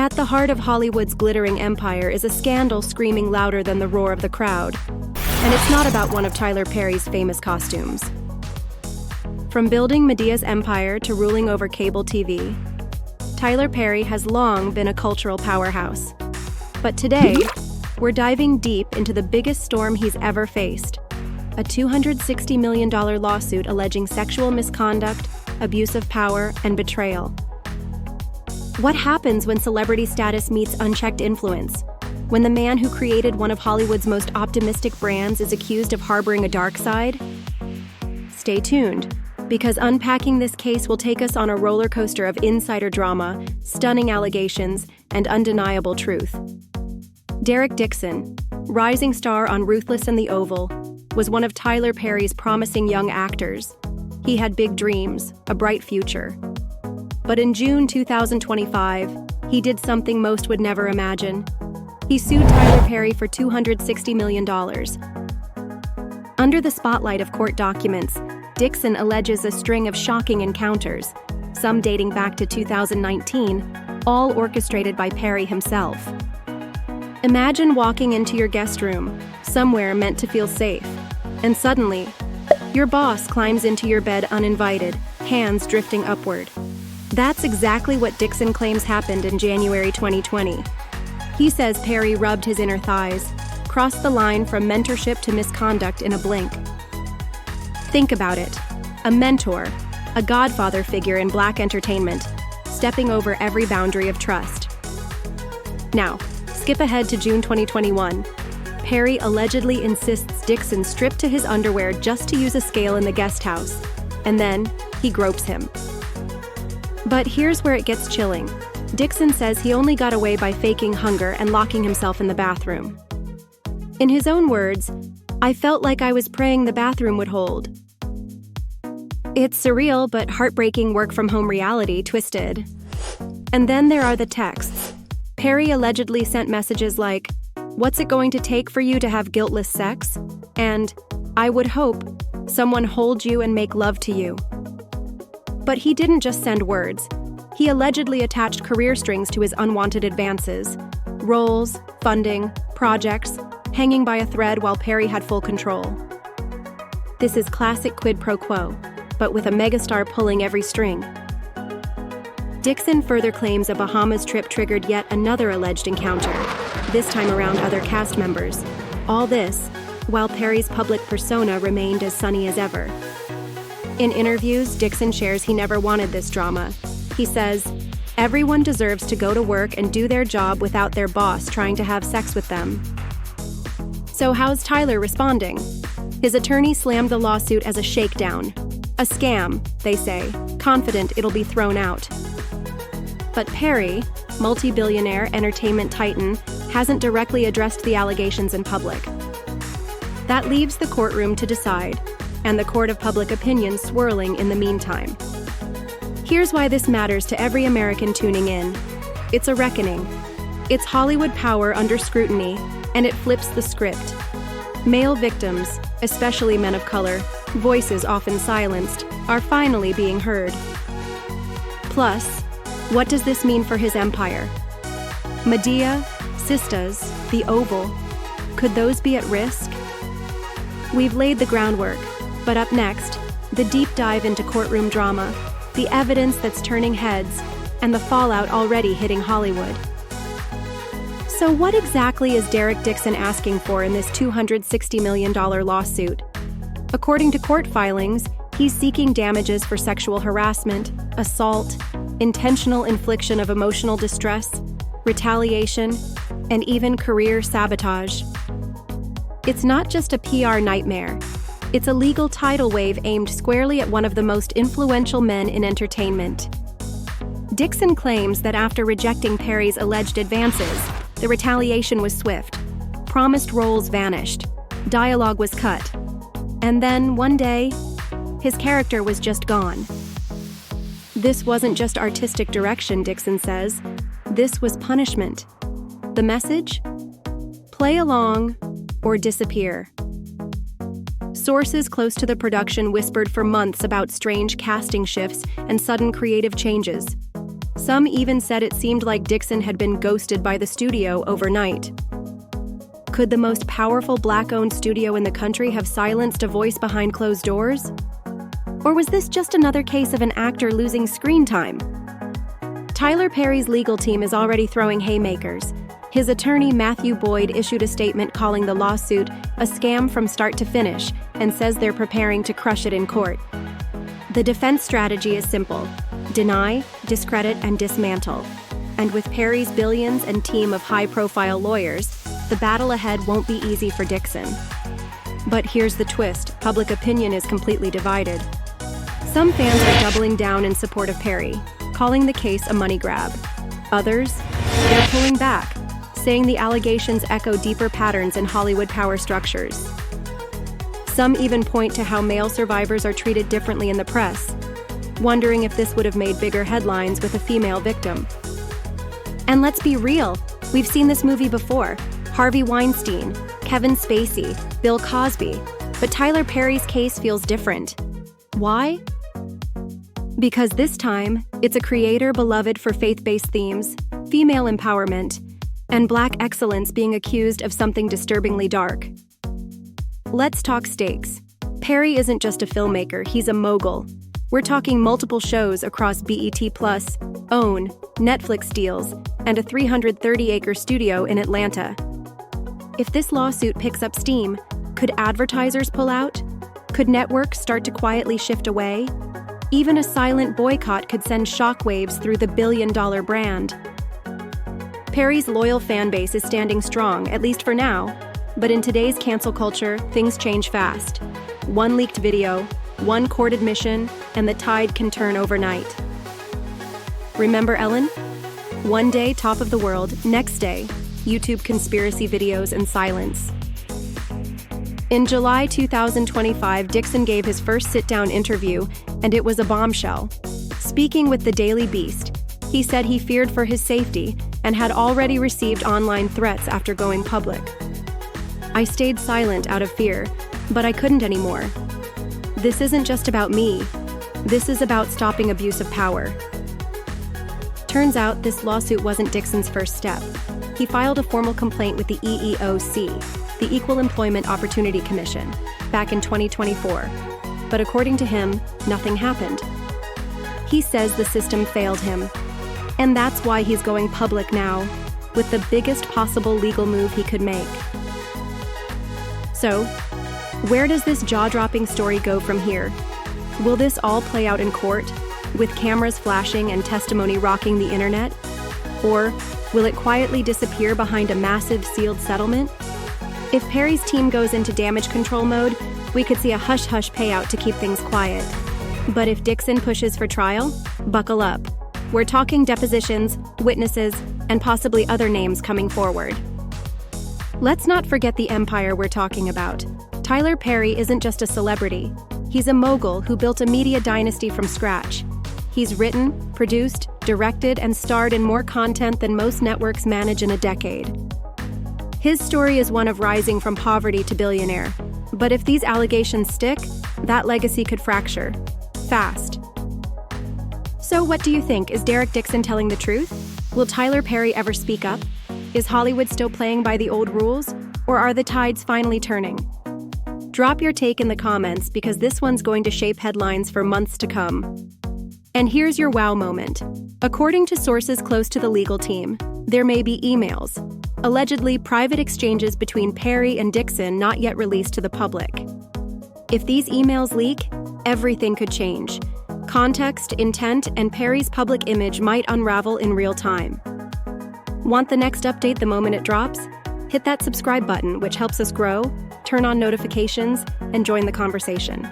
At the heart of Hollywood's glittering empire is a scandal screaming louder than the roar of the crowd. And it's not about one of Tyler Perry's famous costumes. From building Madea's empire to ruling over cable TV, Tyler Perry has long been a cultural powerhouse. But today, we're diving deep into the biggest storm he's ever faced, a $260 million lawsuit alleging sexual misconduct, abuse of power, and betrayal. What happens when celebrity status meets unchecked influence? When the man who created one of Hollywood's most optimistic brands is accused of harboring a dark side? Stay tuned, because unpacking this case will take us on a roller coaster of insider drama, stunning allegations, and undeniable truth. Derek Dixon, rising star on Ruthless and The Oval, was one of Tyler Perry's promising young actors. He had big dreams, a bright future. But in June 2025, he did something most would never imagine. He sued Tyler Perry for $260 million. Under the spotlight of court documents, Dixon alleges a string of shocking encounters, some dating back to 2019, all orchestrated by Perry himself. Imagine walking into your guest room, somewhere meant to feel safe, and suddenly, your boss climbs into your bed uninvited, hands drifting upward. That's exactly what Dixon claims happened in January 2020. He says Perry rubbed his inner thighs, crossed the line from mentorship to misconduct in a blink. Think about it. A mentor, a godfather figure in black entertainment, stepping over every boundary of trust. Now, skip ahead to June 2021. Perry allegedly insists Dixon strip to his underwear just to use a scale in the guest house, and then he gropes him. But here's where it gets chilling. Dixon says he only got away by faking hunger and locking himself in the bathroom. In his own words, "I felt like I was praying the bathroom would hold." It's surreal but heartbreaking work-from-home reality twisted. And then there are the texts. Perry allegedly sent messages like, "What's it going to take for you to have guiltless sex?" and "I would hope someone hold you and make love to you." But he didn't just send words. He allegedly attached career strings to his unwanted advances. Roles, funding, projects, hanging by a thread while Perry had full control. This is classic quid pro quo, but with a megastar pulling every string. Dixon further claims a Bahamas trip triggered yet another alleged encounter, this time around other cast members. All this, while Perry's public persona remained as sunny as ever. In interviews, Dixon shares he never wanted this drama. He says, "Everyone deserves to go to work and do their job without their boss trying to have sex with them." So how's Tyler responding? His attorney slammed the lawsuit as a shakedown. A scam, they say, confident it'll be thrown out. But Perry, multi-billionaire entertainment titan, hasn't directly addressed the allegations in public. That leaves the courtroom to decide, and the court of public opinion swirling in the meantime. Here's why this matters to every American tuning in. It's a reckoning. It's Hollywood power under scrutiny, and it flips the script. Male victims, especially men of color, voices often silenced, are finally being heard. Plus, what does this mean for his empire? Madea, Sistas, The Oval, could those be at risk? We've laid the groundwork, but up next, the deep dive into courtroom drama, the evidence that's turning heads, and the fallout already hitting Hollywood. So what exactly is Derek Dixon asking for in this $260 million lawsuit? According to court filings, he's seeking damages for sexual harassment, assault, intentional infliction of emotional distress, retaliation, and even career sabotage. It's not just a PR nightmare. It's a legal tidal wave aimed squarely at one of the most influential men in entertainment. Dixon claims that after rejecting Perry's alleged advances, the retaliation was swift. Promised roles vanished. Dialogue was cut. And then, one day, his character was just gone. This wasn't just artistic direction, Dixon says. This was punishment. The message? Play along or disappear. Sources close to the production whispered for months about strange casting shifts and sudden creative changes. Some even said it seemed like Dixon had been ghosted by the studio overnight. Could the most powerful Black-owned studio in the country have silenced a voice behind closed doors? Or was this just another case of an actor losing screen time? Tyler Perry's legal team is already throwing haymakers. His attorney, Matthew Boyd, issued a statement calling the lawsuit a scam from start to finish and says they're preparing to crush it in court. The defense strategy is simple: deny, discredit, and dismantle. And with Perry's billions and team of high-profile lawyers, the battle ahead won't be easy for Dixon. But here's the twist: public opinion is completely divided. Some fans are doubling down in support of Perry, calling the case a money grab. Others, they're pulling back, saying the allegations echo deeper patterns in Hollywood power structures. Some even point to how male survivors are treated differently in the press, wondering if this would have made bigger headlines with a female victim. And let's be real, we've seen this movie before: Harvey Weinstein, Kevin Spacey, Bill Cosby. But Tyler Perry's case feels different. Why? Because this time, it's a creator beloved for faith-based themes, female empowerment, and Black excellence being accused of something disturbingly dark. Let's talk stakes. Perry isn't just a filmmaker, he's a mogul. We're talking multiple shows across BET+, OWN, Netflix deals, and a 330-acre studio in Atlanta. If this lawsuit picks up steam, could advertisers pull out? Could networks start to quietly shift away? Even a silent boycott could send shockwaves through the billion-dollar brand. Perry's loyal fan base is standing strong, at least for now, but in today's cancel culture, things change fast. One leaked video, one court admission, and the tide can turn overnight. Remember Ellen? One day, top of the world; next day, YouTube conspiracy videos and silence. In July 2025, Dixon gave his first sit-down interview, and it was a bombshell. Speaking with the Daily Beast, he said he feared for his safety and had already received online threats after going public. "I stayed silent out of fear, but I couldn't anymore. This isn't just about me. This is about stopping abuse of power." Turns out this lawsuit wasn't Dixon's first step. He filed a formal complaint with the EEOC, the Equal Employment Opportunity Commission, back in 2024. But according to him, nothing happened. He says the system failed him. And that's why he's going public now, with the biggest possible legal move he could make. So, where does this jaw-dropping story go from here? Will this all play out in court, with cameras flashing and testimony rocking the internet? Or will it quietly disappear behind a massive sealed settlement? If Perry's team goes into damage control mode, we could see a hush-hush payout to keep things quiet. But if Dixon pushes for trial, buckle up. We're talking depositions, witnesses, and possibly other names coming forward. Let's not forget the empire we're talking about. Tyler Perry isn't just a celebrity. He's a mogul who built a media dynasty from scratch. He's written, produced, directed, and starred in more content than most networks manage in a decade. His story is one of rising from poverty to billionaire. But if these allegations stick, that legacy could fracture. Fast. So what do you think? Is Derek Dixon telling the truth? Will Tyler Perry ever speak up? Is Hollywood still playing by the old rules? Or are the tides finally turning? Drop your take in the comments, because this one's going to shape headlines for months to come. And here's your wow moment. According to sources close to the legal team, there may be emails, allegedly private exchanges between Perry and Dixon not yet released to the public. If these emails leak, everything could change. Context, intent, and Perry's public image might unravel in real time. Want the next update the moment it drops? Hit that subscribe button, which helps us grow, turn on notifications, and join the conversation.